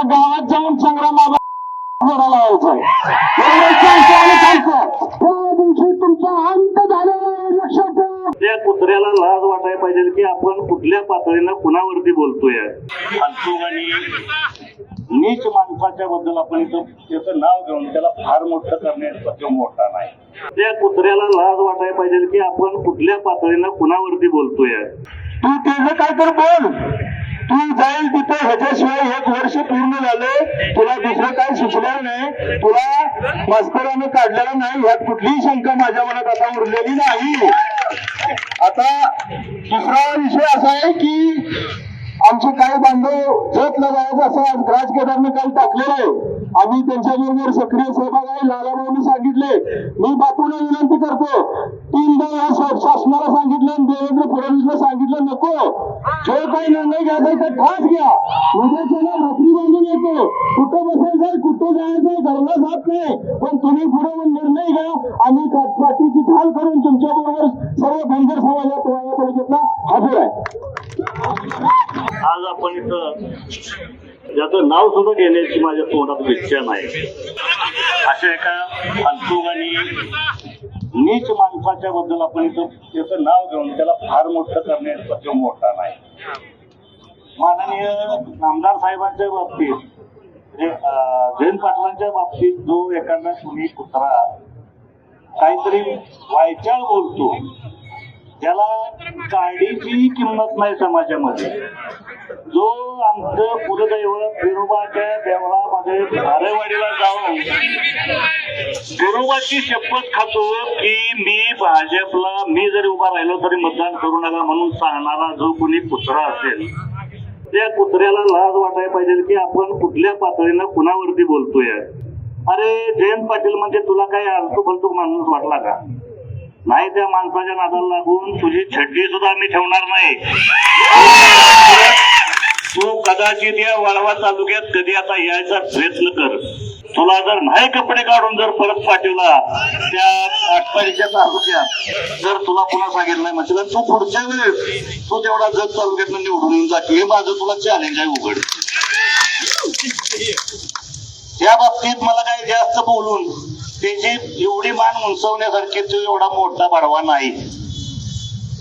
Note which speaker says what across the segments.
Speaker 1: त्यांच्या गावात जाऊन संग्राम लावायचा त्या दिवशी तुमचा अंत झालेला आहे, लक्षात ठेवा.
Speaker 2: त्या कुत्र्याला लाज वाटायला पाहिजे की आपण कुठल्या पातळीनं कुणावरती बोलतोय. आणि नीच माणसाच्या बद्दल आपण इथं त्याचं नाव घेऊन त्याला फार मोठं करण्याचा तो मोठा नाही. त्या कुत्र्याला लाज वाटायला पाहिजे की आपण कुठल्या पातळीनं कुणावरती बोलतोय.
Speaker 1: तू त्याचं काय तर बोल, तू जाईल तिथे ह्याच्याशिवाय 1 वर्ष पूर्ण झाले, तुला दुसरं काही सुचलेलं नाही, तुला मास्तरानं काढलेलं नाही, यात कुठलीही शंका माझ्या मनात आता उरलेली नाही. आता दुसरा विषय असा आहे की आमचे काही बांधव जतला जायचं असं आज राज केदारने काल टाकलेलं आहे. आम्ही त्यांच्याबरोबर सक्रिय सहभाग आहे. लालाभाऊंनी सांगितले, मी बापूला विनंती करतो, 3दा या शासनाला सांगितलं, देवेंद्र फडणवीसला सांगितलं, नको जो काही निर्णय घ्यायचा आहे ते ठास घ्या. उद्याच्याला भाकरी बांधून येतो, कुठं बसायचंय कुठं जायचंय घरला जात नाही, पण तुम्ही पुढे निर्णय घ्या. आम्ही पाठीची ढाल करून तुमच्या बरोबर सर्व धनगर समाजात तालुक्यातला हजर आहे.
Speaker 2: आज आपण इथं ज्याचं नाव सुद्धा घेण्याची माझ्या तोंडात इच्छा नाही, अशा एका फालतूक आणि नीच माणसाच्या बद्दल आपण इथं त्याचं नाव घेऊन त्याला फार मोठं करण्याचा तो मोठा नाही. माननीय नामदार साहेबांच्या बाबतीत, जयंत पाटलांच्या बाबतीत जो एखादा कुणी कुत्रा काहीतरी वायचाळ बोलतो, ज्याला काडीची किंमत नाही समाजामध्ये, जो आमचं कुलदैवत बिरोबाच्या देवळामध्ये धारेवाडीला जाऊन बिरोबाची शपथ खातो की मी भाजपला, मी जरी उभा राहिलो तरी मतदान करू नका म्हणून सांगणारा जो कोणी कुत्रा असेल, त्या कुत्र्याला लाज वाटायला पाहिजे की आपण कुठल्या पातळीनं कुणावरती बोलतोय. अरे जयंत पाटील म्हणजे तुला काही आलतू फलतू माणूस वाटला का? नाही, त्या माणसाच्या नादाला लागून तुझी छड्डी सुद्धा मी ठेवणार नाही. तू कदाचित या वाळवा तालुक्यात कधी आता यायचा प्रयत्न कर. तुला जर नाही कपडे काढून जर परत पाठवला त्या आटपाडीच्या तालुक्यात, जर तुला पुन्हा सांगितलं नाही म्हणजे तू पुढच्या वेळेस तू तेवढा जत तालुक्यात निवडून येऊन जाते, हे माझं तुला चॅलेंज आहे उघड. या बाबतीत मला काही जास्त बोलून त्याची एवढी मान उंचवण्यासारखी तो एवढा मोठा बडवा नाही.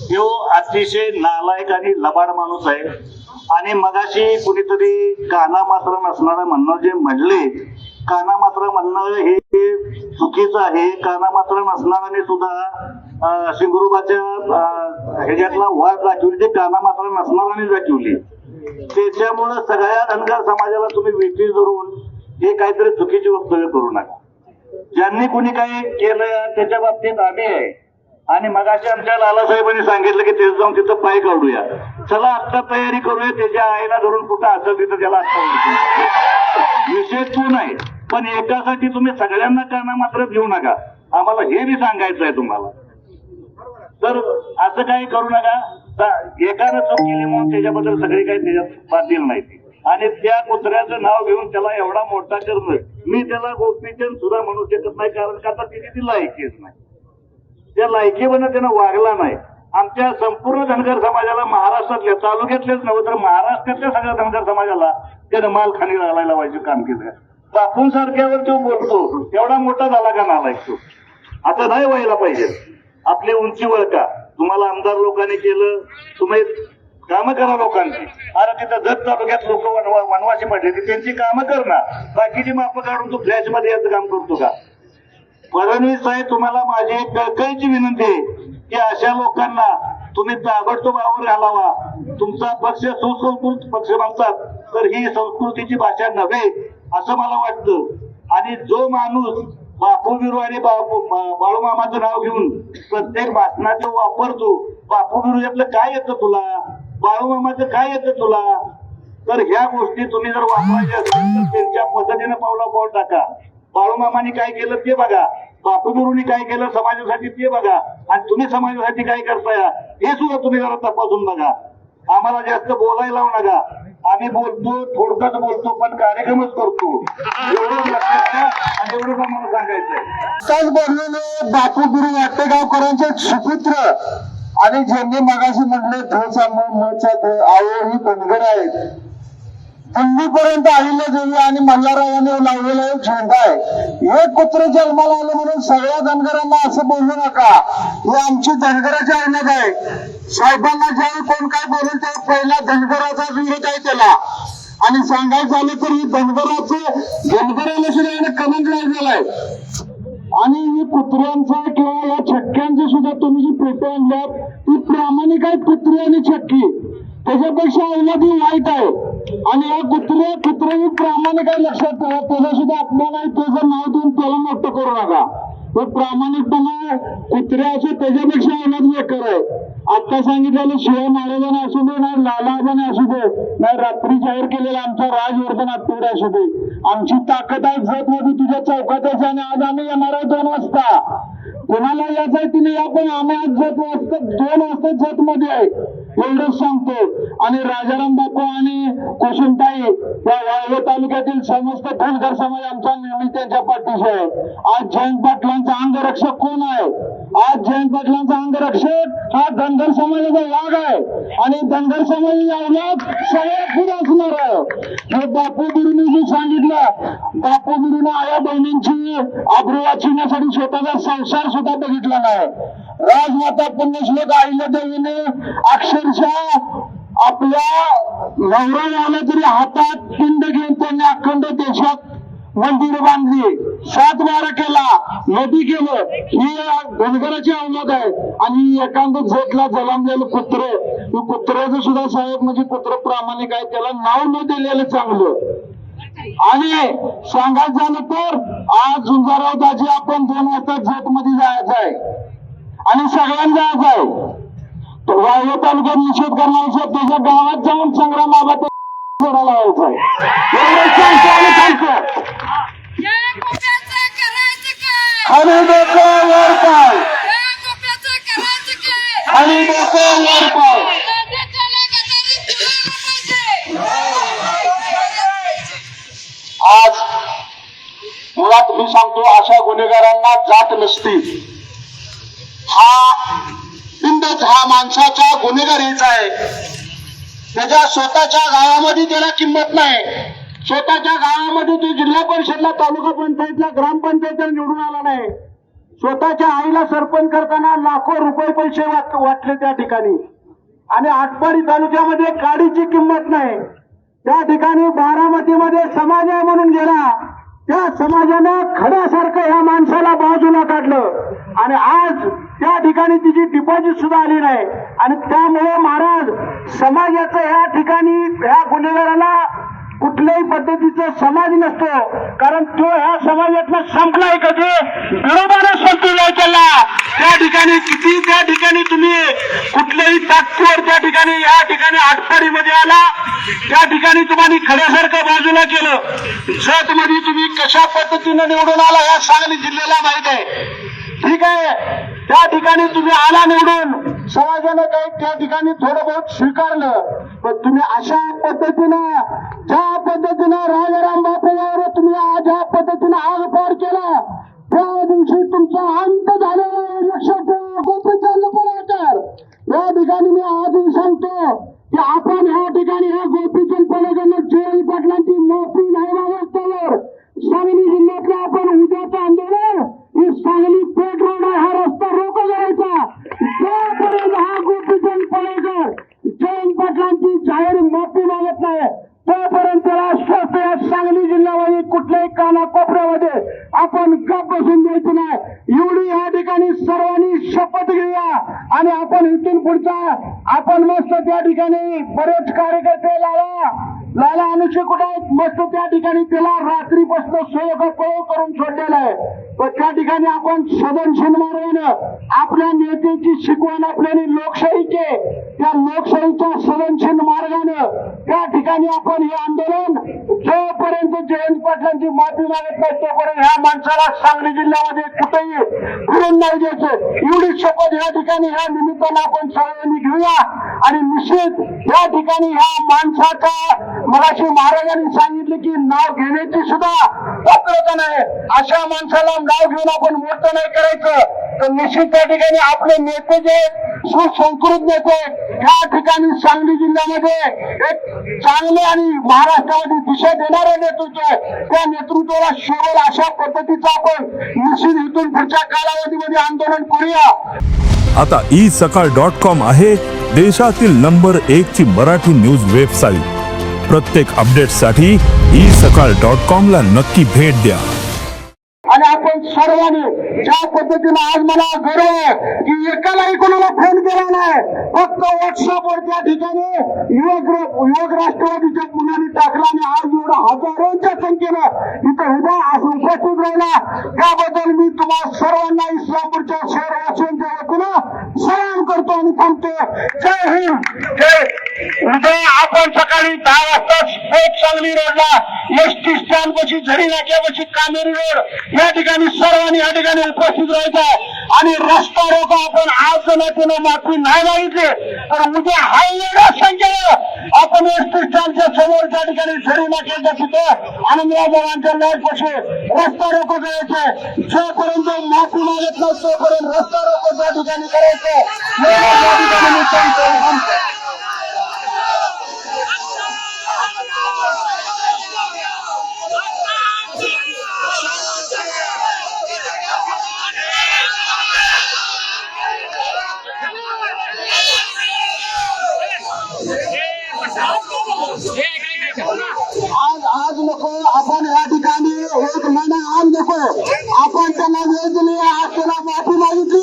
Speaker 2: तो अतिशय नालायक आणि लबाड माणूस आहे. आणि मगाशी कुणीतरी काना मात्र नसणारं म्हणणं जे म्हणले, काना मात्र म्हणणं हे चुकीचं आहे. काना मात्र नसणाराने सुद्धा सिंगरुबाच्या ह्याच्यातला वाद दाखवली, ते काना मात्र नसणाराने दाखवली. त्याच्यामुळं सगळ्या धनगर समाजाला तुम्ही वेठी धरून हे काहीतरी चुकीची वक्तव्य करू नका. ज्यांनी कुणी काही केलं त्याच्या बाबतीत आम्ही आहे. आणि मगाशी आमच्या लालासाहेबांनी सांगितलं की ते जाऊन तिथं पाय काढूया. चला आत्ता तयारी करूया, त्याच्या आईला धरून कुठं असेल तिथं त्याला आत्ता विषय तू नाही, पण एकासाठी तुम्ही सगळ्यांना काना मात्र देऊ नका. आम्हाला हे बी सांगायचं आहे तुम्हाला. तर असं काही करू नका. एकानं चूक केली म्हणून त्याच्याबद्दल सगळी काही त्याच्यात बातील नाही. आणि त्या कुत्र्याचं नाव घेऊन त्याला एवढा मोठा करणं, मी त्याला गोपीचंद सुद्धा म्हणू शकत नाही, कारण का तर त्याची ती लायकीच नाही. त्या लायकीवरनं त्यानं वागला नाही. आमच्या संपूर्ण धनगर समाजाला, महाराष्ट्रातल्या तालुक्यातलेच नव्हे तर महाराष्ट्रातल्या सगळ्या धनगर समाजाला त्यानं मालखानी घालायला पाहिजे काम केलं. बापूंसारख्यावर तो बोलतो, एवढा मोठा झाला का नालायक तो? आता नाही व्हायला पाहिजे. आपली उंची वळका. तुम्हाला आमदार लोकांनी केलं, तुम्ही कामं करा लोकांची. अरे तिथं जत तालुक्यात लोक वनवासी पडले, त्यांची कामं कर ना. बाकीची मापं काढून तू फ्लॅश मध्ये याचं काम करतो का? फडणवीस साहेब, तुम्हाला माझी एक कळकळीची विनंती आहे की अशा लोकांना तुम्ही ताबडतोब आवर घालावा. तुमचा पक्ष सुसंस्कृत पक्ष म्हणतात, तर ही संस्कृतीची भाषा नव्हे असं मला वाटतं. आणि जो माणूस बापू बिरू आणि बाळूमामाचं नाव घेऊन प्रत्येक भाषणात वापरतो, बापू बिरू यातलं काय येतं तुला, बाळूमामाचं काय येतं तुला, तर ह्या गोष्टी तुम्ही जर वापरायच्या असेल तर त्यांच्या पद्धतीने पावला टाका. बाळूमामानी काय केलं ते बघा, बापू बिरूंनी काय केलं समाजासाठी ते बघा, आणि तुम्ही समाजासाठी काय करताय हे सुद्धा तुम्ही जरा तपासून बघा. आम्हाला जास्त बोलायला लावू नका. आम्ही बोलतो, थोडक्यात बोलतो, पण कार्यक्रमच करतो. एवढं लक्षात घ्या आणि एवढंच आम्हाला सांगायचंय.
Speaker 1: आताच बोललेले बापू बिरू वाटेगावकरांचे सुपुत्र आणि ज्यांनी मगाशी म्हटले धचा मचा आहो ही धनगर आहेत. दिल्लीपर्यंत अहिल्यादेवी आणि मल्हाररावांनी लावलेला एक झेंडा आहे. एक कुत्र जन्माला आलं म्हणून सगळ्या धनगरांना असं बोलू नका. हे आमची धनगराची औलाद आहे. साहेबांना ज्यावेळी कोण काय बोलेल त्यावेळी पहिला धनगराचा विरोध आहे त्याला. आणि सांगायचं झालं तर ही धनगराला सुद्धा याने कमेंट लावलेला आहे. आणि ही कुत्र्यांचं किंवा या छक्क्यांचं सुद्धा तुम्ही जी पेटे आणल्यात ती प्रामाणिक आहेत. कुत्री आणि छक्की त्याच्यापेक्षा औलादी वाईट आहे. आणि या कुत्रे प्रामाणिक आहे, लक्षात ठेवा. त्याला सुद्धा आपल्याला त्याचं नाव देऊन त्याला मोठं करू नका. तो प्रामाणिकपणा कुत्र्याचं त्याच्यापेक्षा औलाद बेकार आहे. आता सांगितलेलं शिवाय महाराजांना असू दे, नाही लालाबाने असू दे, नाही रात्री जाहीर केलेला आमचा राजवर्धन आत्तुडे असू दे, आमची ताकद आहे जत मध्ये तुझ्या चौकात आहे. आणि आज आम्ही येणार आहे 2 वाजता. कोणाला यायचं आहे तिने या, पण आम्ही आज 2 वाजता जत मध्ये आहे एवढंच सांगतो. आणि राजाराम बापू आणि कुसुमताई या वाळवे तालुक्यातील समस्त धनगर समाज आमचा नेहमी त्यांच्या पाठीशी आहे. आज जयंत पाटलांचा अंगरक्षक कोण आहे? आज जयंत पाटलांचा अंगरक्षक हा धनगर समाजाचा वाघ आहे. आणि धनगर समाजाची औलाद सगळ्या पुढे असणार आहे. हे बापू बिरुनी जे सांगितलं, बापू बिरुने आया बहिणींची आबरू वाचवण्यासाठी स्वतःचा संसार सुद्धा बघितला नाही. राजमाता पुण्यश्लोक अहिल्यादेवीने अक्षरशः आपल्या नवरा आला तरी हातात पिंड घेऊन त्यांनी अखंड देशात मंदिर बांधली, 7 वारा केला, नदी केलं. ही धनगराची औलाद आहे. आणि एखादं झेटला जलमलेलं कुत्र्याचं सुद्धा साहेब म्हणजे कुत्र प्रामाणिक आहे, त्याला नाव न दिलेलं चांगलं. आणि सांगायचं झालं तर आज झुंजाराव दाजी आपण 2 वाजता जत मध्ये जायचं आहे आणि सगळ्यांना जायचं आहे. वाळवे तालुक्यात निषेध करण्यापेक्षा त्याच्या गावात जाऊन संग्राम बाबा सोडायला यायचं आहे. एवढं सांगतो आणि सांगतो. खाली डोकं वर पाय, खाली डोकं वर पाय. आज मुळात मी सांगतो अशा गुन्हेगारांना जात नसती. हा बिंदच हा माणसाचा गुन्हेगार हेच आहे. त्याच्या स्वतःच्या गावामध्ये त्याला किंमत नाही. स्वतःच्या गावामध्ये तो जिल्हा परिषदला, तालुका पंचायतला, ग्रामपंचायतला निवडून आला नाही. स्वतःच्या आईला सरपंच करताना लाखो रुपये पैसे वाटले त्या ठिकाणी. आणि आटपाडी तालुक्यामध्ये काडीची किंमत नाही. त्या ठिकाणी बारामतीमध्ये समाज आहे म्हणून गेला, त्या समाजानं खड्यासारखं ह्या माणसाला बाजूला काढलं. आणि आज त्या ठिकाणी तिची डिपॉझिट सुद्धा आली नाही. आणि त्यामुळे महाराज समाजाचं ह्या ठिकाणी ह्या गुन्हेगाराला कुठल्याही पद्धतीचा समाज नसतो. कारण तो ह्या समाजातला संपलाय कधी विरोधानं संपलाय त्याला. त्या ठिकाणी किती त्या ठिकाणी तुम्ही कुठल्याही ताकदीवर त्या ठिकाणी या ठिकाणी आटपाडीमध्ये आला, त्या ठिकाणी तुम्हाला खड्यासारखं बाजूला केलं. जत मध्ये तुम्ही कशा पद्धतीनं निवडून आला या सांगली जिल्ह्याला माहित आहे. ठीक आहे, त्या ठिकाणी तुम्ही आला निवडून, समाजानं काही त्या ठिकाणी थोडं बहुत स्वीकारलं. पण तुम्ही अशा पद्धतीनं ज्या पद्धतीनं राजाराम बापूवर तुम्ही आज ज्या पद्धतीनं आगपार केला, त्या दिवशी तुमचा अंत झालेला आहे. लक्षात ठेवा गोपीचंद पडळकर. या ठिकाणी मी आजही सांगतो की आपण ह्या ठिकाणी ह्या गोपीचंद पडळकर जयंत पाटलांची मोठी नाही मागवल्यावर सांगली जिल्ह्यातलं आपण उद्याचं आंदोलन ही सांगली पेठ रोड आहे, हा रस्ता रोका करायचा. जोपर्यंत हा गोपीचंद पडळकर जयंत पाटलांची जाहीर माफी मागत नाही तोपर्यंत राष्ट्रस्थ या सांगली जिल्ह्यामध्ये कुठल्याही कानाकोपऱ्यामध्ये आपण गप बसून द्यायचं नाही. एवढी या ठिकाणी सर्वांनी शपथ घेऊया. आणि आपण इथून पुढचा आपण मस्त त्या ठिकाणी बरेच कार्यकर्ते लाला अनुषे कुठे आहेत मस्त त्या ठिकाणी त्याला रात्रीपासून सोयीकळ करून सोडलेला आहे. पण त्या ठिकाणी आपण सदनशील मार्गानं आपल्या नेत्याची शिकवण आपल्याला लोकशाहीचे त्या लोकशाहीच्या सदनशील मार्गानं त्या ठिकाणी आपण हे आंदोलन जोपर्यंत जयंत पाटलांची माफी मागत नाही तोपर्यंत ह्या माणसाला सांगली जिल्ह्यामध्ये कुठेही फिरून नाही द्यायचं. एवढी शपथ या ठिकाणी ह्या निमित्तानं आपण सर्वांनी घेऊया. आणि निश्चित या ठिकाणी ह्या माणसाचा मगाशी महाराजांनी सांगितले की नाव घेण्याची सुद्धा पात्रता नाही. अशा माणसाला नाव घेऊन आपण मोठं नाही करायचं तर निश्चित त्या ठिकाणी आपले नेते जे सुसंस्कृत नेते या ठिकाणी सांगली जिल्ह्यामध्ये एक चांगले आणि महाराष्ट्रामध्ये दिशा देणारे नेतृत्व आहे. त्या नेतृत्वाला शोभेल अशा पद्धतीचं आपण निश्चित इथून पुढच्या कालावधीमध्ये आंदोलन करूया.
Speaker 3: आता isakal.com आहे देशातील नंबर 1 ची मराठी न्यूज वेबसाईट. प्रत्येक अपडेटसाठी isakal.com ला नक्की भेट द्या.
Speaker 1: आणि आपण सर्वांनी ज्या पद्धतीने आज मला गर्व आहे की एकालाही कोणाला फोन केला नाही, फक्त व्हॉट्सअपवर त्या ठिकाणी युवक राष्ट्रवादीच्या मुलांनी टाकला आणि आज एवढा हजारोंच्या संख्येनं इथं उभा असं उपस्थित राहिला. त्याबद्दल मी तुम्हाला सर्वांना इस्लामपूरच्या शहरवासियांच्या वतीनं सलाम करतो आणि थांबतो. जय हिंद, जय. उद्या आपण सकाळी 10 वाजता स्फोट सांगली रोडला एसटी स्टँड पाशी झरी नाक्यापाशी कामेरी रोड या ठिकाणी सर्वांनी या ठिकाणी उपस्थित राहायचं आणि रस्ता रोको आपण आज जर माफी नाही मागितली तर उद्या हा एवढ्या संख्येनं आपण एसटी स्टँडच्या समोर त्या ठिकाणी झरी नाक्याच्या तिथं आनंदराव बाबांच्या लॉज पाशी रस्ता रोको करायचे. जोपर्यंत माफी मागत नाही तोपर्यंत रस्ता रोको त्या ठिकाणी करायचं. त्या ठिकाणी मी सांगतो. आज नको आपण या ठिकाणी एक महिना आज नको आपण त्यांना वेळ दिली, आज त्याला माफी मागितली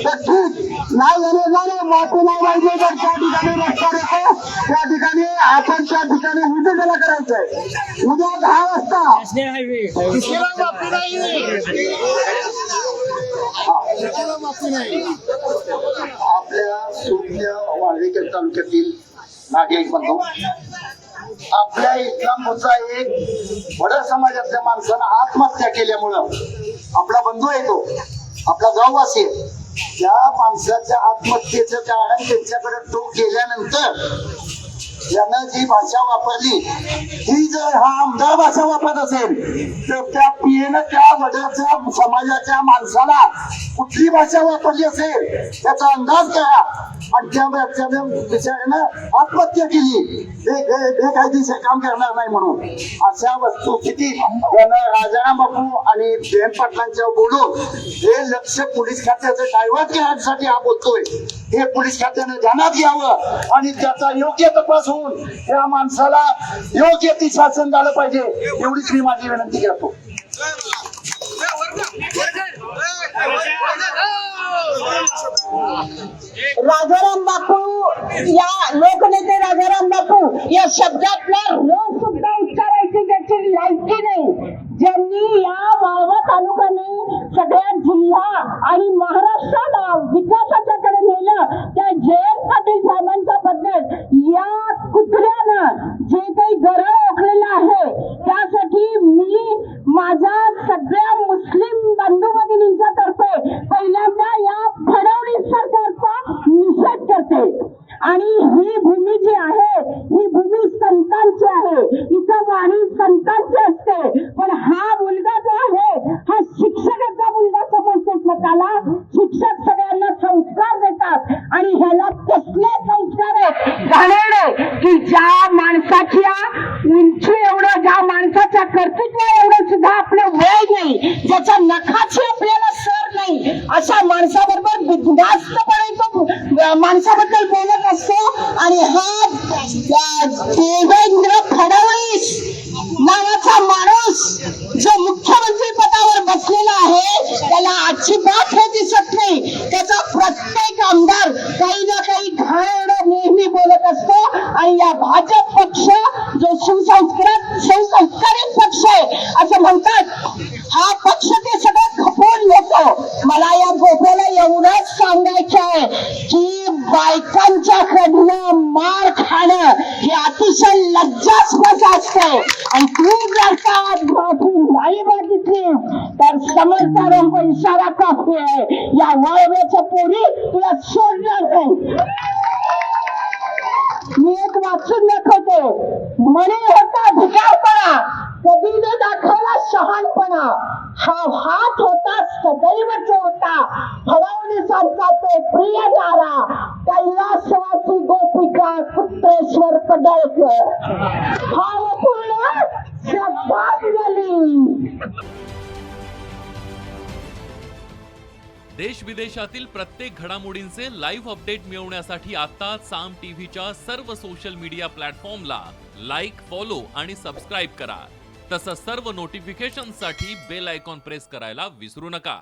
Speaker 1: तर ठीक नाही झालं, माफी नाही मागितली तर त्या ठिकाणी रस्ता रोको त्या ठिकाणी आपण त्या ठिकाणी उद्या त्याला करायचंय. उद्या 10 वाजता
Speaker 4: आपल्या सुज्ञ वाळवेकर तालुक्यातील नागरिक बंधू, आपल्या इस्लामपूरचा एक वडा समाजातल्या माणसानं आत्महत्या केल्यामुळं आपला बंधू आहे तो, आपला गाववासी आहे. त्या माणसाच्या आत्महत्येचं कारण त्यांच्याकडे तो गेल्यानंतर यानं जी भाषा वापरली ही जर हा आमदार भाषा वापरत असेल तर त्या पीएनं त्या वड्याच्या समाजाच्या माणसाला कुठली भाषा वापरली असेल त्याचा अंदाज करा. आणि त्या बिचाऱ्यानं आत्महत्या केली, बेकायदेशीर काम करणार नाही म्हणून. अशा वस्तुस्थितीत त्यानं राजाराम बापू आणि जयंत पाटलांच्या बोलून हे लक्ष पोलीस खात्याचं डायव्हर्ट करण्यासाठी हा बोलतोय. हे पोलीस खात्याने ध्यानात घ्यावं आणि त्याचा योग्य तपास होऊन या माणसाला योग्य ती शासन झालं पाहिजे एवढीच मी माझी विनंती करतो.
Speaker 5: राजाराम बापू या लोकनेते राजाराम बापू या शब्दातला रोज सुद्धा उच्चारायची त्याची लायकी नाही. ज्यांनी या वाळवा तालुक्याने सगळ्या जिल्हा आणि महाराष्ट्राला विकासाच्या कडे नेलं त्या जयंत पाटील साहेबांच्या बद्दल या कुत्र्यानं जे काही गरळ ओकलेलं आहे त्यासाठी मी माझ्या सगळ्या मुस्लिम बंधू भगिनींच्या तर्फे पहिल्यांदा या फडणवीस सरकारचा निषेध करते. आणि ही भूमी जी आहे ही भूमी संतांची आहे, इथं वाणी संतांची असते. पण हा मुलगा जो आहे हा शिक्षकाचा मुलगा समजतो स्वतःला. शिक्षक सगळ्यांना संस्कार देतात आणि ह्याला कसले संस्कार आहेत घाणेरडे की ज्या माणसाच्या उंची एवढं, ज्या माणसाच्या कर्तृत्व एवढं सुद्धा आपलं वय नाही, ज्याच्या नखाची आपल्याला सर नाही, अशा माणसाबरोबर बिनधास्तपणे तो माणसाबद्दल बोलत असतो. आणि हा देवेंद्र फडणवीस नावाचा माणूस जो मुख्यमंत्री पदावर बसलेला आहे त्याला अजिबात हे दिसत नाही. त्याचा प्रत्येक आमदार काही ना काही घाण नेहमी बोलत असतो. आणि या भाजप पक्ष जो सुसंस्कारित पक्ष आहे असं म्हणतात, हा पक्ष ते सगळं खपवून घेतो. मला या गोप्याला एवढंच सांगायचं आहे की बायकांच्याकडनं मार खाणं हे अतिशय लज्जास्पद असते. आणि तू जर का माफी नाही मागितली तर समजदारांचा इशारा काफी आहे. या वळव्याच्या पोरी तुला सोडणार नाही. मी एक वाचून दाखवते. म्हणे होता भिकारपणा, कधी न दाखवला शहाणपणा. खंबीरपणा, हा हात होता सदैव चोरता, फडवणीसारखा तो प्रिय नारा, कैलासवासी गोपिका पुत्रेश्वर पडळकर, भावपूर्ण श्रद्धांजली.
Speaker 6: देश विदेशातील प्रत्येक घडामोडींचे लाईव्ह अपडेट मिळवण्यासाठी आता साम टीव्हीच्या सर्व सोशल मीडिया प्लॅटफॉर्मला लाईक, फॉलो आणि सबस्क्राईब करा. तसंच सर्व नोटिफिकेशनसाठी बेल आयकॉन प्रेस करायला विसरू नका.